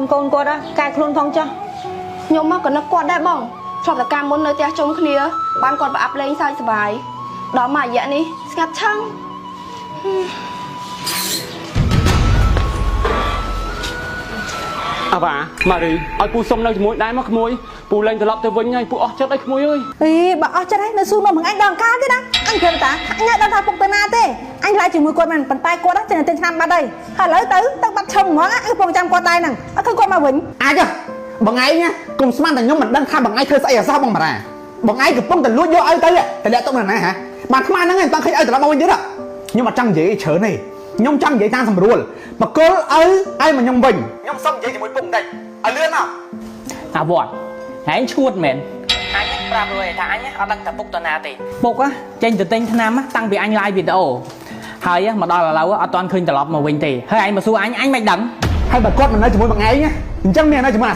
con cô đó cài luôn phong cho nhôm mà còn nó quạtได้bong chọn là cam muốn nơi tia trông kia ban còn bà áp lên sao sờ bài đó mà vậy ní ngặt chăng អាវ៉ាម៉ារីឲ្យពូសុំនៅជាមួយដែរមកក្មួយពូលែងត្រឡប់ទៅវិញហើយពូអស់ចិត្តឲ្យក្មួយអើយ bà ở trên đấy nó xuống nó bằng anh đòn cao thế đó anh kêu ta anh nhớ đòn thằng phục tên na thế anh lại chỉ mùi con mình bàn tay cô đó trên tên tham ba đây hà lấy tứ tao bắt chồng nó anh phong trăm con tay nè anh không con mà vĩnh ai cơ bằng ai nhá cùng smart thành nhóm mình đang tham bằng ai thơ say ở sao bằng mà à bằng ai cực phong tình lúa vô ai tới thì lẽ tao là này hả bạn không ai nói người ta khi ai từ đó bao nhiêu đó nhưng mà trăng dễ chớ này nhông trăng dễ tan sầm ruột mà cô ấy ai mà nhông bình nhông xong dễ thì mới bụng đây ở lươn nào អាវត្តហើយឈួតមែនអញប្រាប់លុយថាអញអត់ដឹងតែពុកតណាទេពុកចេញទៅទិញថ្នាំតាំងពីអញ live វីដេអូហើយមកដល់ឥឡូវអត់ទាន់ឃើញត្រឡប់មកវិញទេហើយអញមកសួរអញមិនដឹង hay bà con mình nói chỉ muốn bằng ai nhá chẳng mẹ nói chỉ muốn à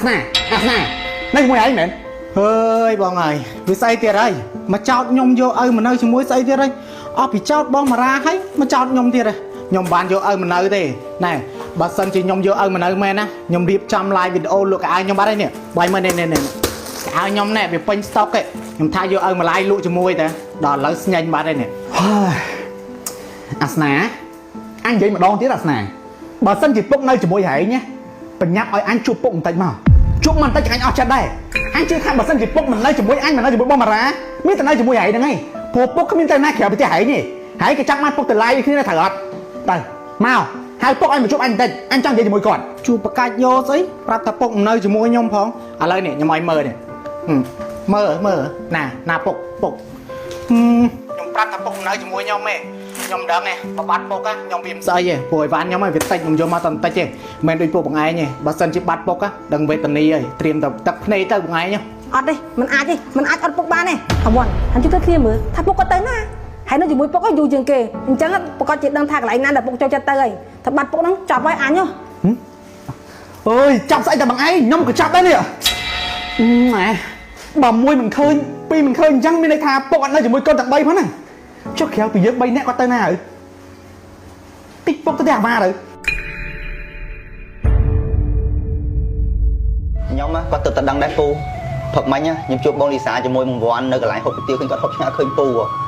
nói chỉ muốn ai mẹ ហើយបងហើយវាស្អីទៀតហើយមកចោតខ្ញុំយកឪមកនៅជាមួយស្អីទៀតហើយអស់ពីចោតបងមារាហើយមកចោតខ្ញុំទៀតហើយខ្ញុំបានយកឪមកនៅទេណែបើសិនជាខ្ញុំយកឪមកនៅមែនណាខ្ញុំរៀបចំ live វីដេអូលក់កៅអៅខ្ញុំបាត់ហើយនេះបាយមើលនេះកៅអៅខ្ញុំណែវាពេញ stock ទេខ្ញុំថាយកឪមក live លក់ជាមួយតែដល់ឥឡូវស្ញែងបាត់ហើយនេះអាស្នាអញនិយាយម្ដងទៀតអាស្នាបើសិនជាពុកនៅជាមួយហែងណាបញ្ញាប់ឲ្យអញជួបពុកបន្តិចមកជួបមិនតិចអញអស់ចិត្តដែរអញជឿថាបើសិនជាពុកមិននៅជាមួយអញមិននៅជាមួយបងមារាមានតែនៅជាមួយហែងហ្នឹងឯងព្រោះពុកគ្មានតែណាក្រៅពីផ្ទះហែងទេហែងក៏ចាំបានពុកទៅ live គ្នាត្រូវអត់ទៅមកហើយពុកឲ្យមកជួបអញបន្តិចអញចង់និយាយជាមួយគាត់ជួបប្រកាច់យកស្អីប្រាប់ថាពុកមិននៅជាមួយខ្ញុំផងឥឡូវនេះខ្ញុំឲ្យមើលនេះមើលណាពុកខ្ញុំប្រាប់ថាពុកមិននៅជាមួយខ្ញុំទេខ្ញុំដឹងទេបបាត់ពុកខ្ញុំវាមិនស្អីទេព្រោះអីវ៉ាន់ខ្ញុំឲ្យវាតិចខ្ញុំយកមកតែបន្តិចទេមិនមែនដូចពួកបងឯងទេបើសិនជាបាត់ពុកដឹងវេទនាហើយត្រៀមតែទឹកភ្នែកទៅបងឯងអត់ទេមិនអាចអត់ពុកបានទេអាវ៉ាន់អញជួយទៅគ្នាមើលថាពុកគាត់ទៅណាហើយនៅជាមួយពុកយូរជាងគេអញ្ចឹងប្រកាសជាដឹងថាកន្លែងណាដែលពុកចូលចិត្តទៅហើយថាបាត់ពុកហ្នឹងចាប់ហើយអញអើយចាប់ស្អីតែបងឯងខ្ញុំក៏ចាប់ដែរនេះម៉ែបើមួយមិនឃើញពីរមិនឃើញអញ្ចឹងមានន័យថាពុកអត់នៅជាមួយកូនទាំង3ផងណាចុះក្រៅពីយើង3នាក់គាត់ទៅណាហើយតិចពុកទៅតែអាវ៉ាទៅខ្ញុំគាត់ទៅដឹងដែរពូផឹកមិញខ្ញុំជួបបងលីសាជាមួយមួយវ៉ាន់នៅកន្លែងហូបគុយទាវឃើញគាត់ហូបឆ្ងាញ់ឃើញពូ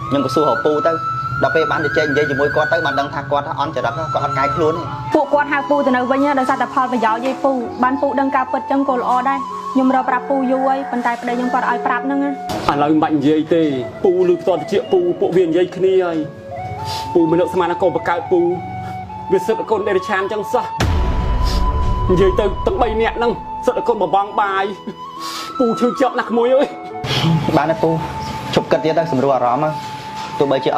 ខ្ញុំក៏សួរហៅពូទៅដល់ពេលបានទៅចេញនិយាយជាមួយគាត់ទៅបានដឹងថាគាត់អន់ចរិតគាត់អត់កាយខ្លួនទេពួកគាត់ហៅពូទៅនៅវិញដោយសារតែផលប្រយោជន៍យាយពូបានពូដឹងការពិតចឹងក៏ល្អដែរខ្ញុំរកប្រាប់ពូយូរហើយប៉ុន្តែប្តីខ្ញុំគាត់ឲ្យប្រាប់ហ្នឹងឥឡូវមិនបាច់និយាយទេពូឮផ្ទាល់តិចពូពួកវានិយាយគ្នាហើយពូមិននឹកស្មានថាកូនបកើតពូវាសិតកូនដេរឆានចឹងសោះនិយាយទៅទាំង3នាក់ហ្នឹងសិតកូនបបងបាយពូឈឺចាប់ណាស់ក្មួយអើយបានទេពូជប់គិតទៀតទៅសម្រួលអារម្មណ៍ទោះបីជា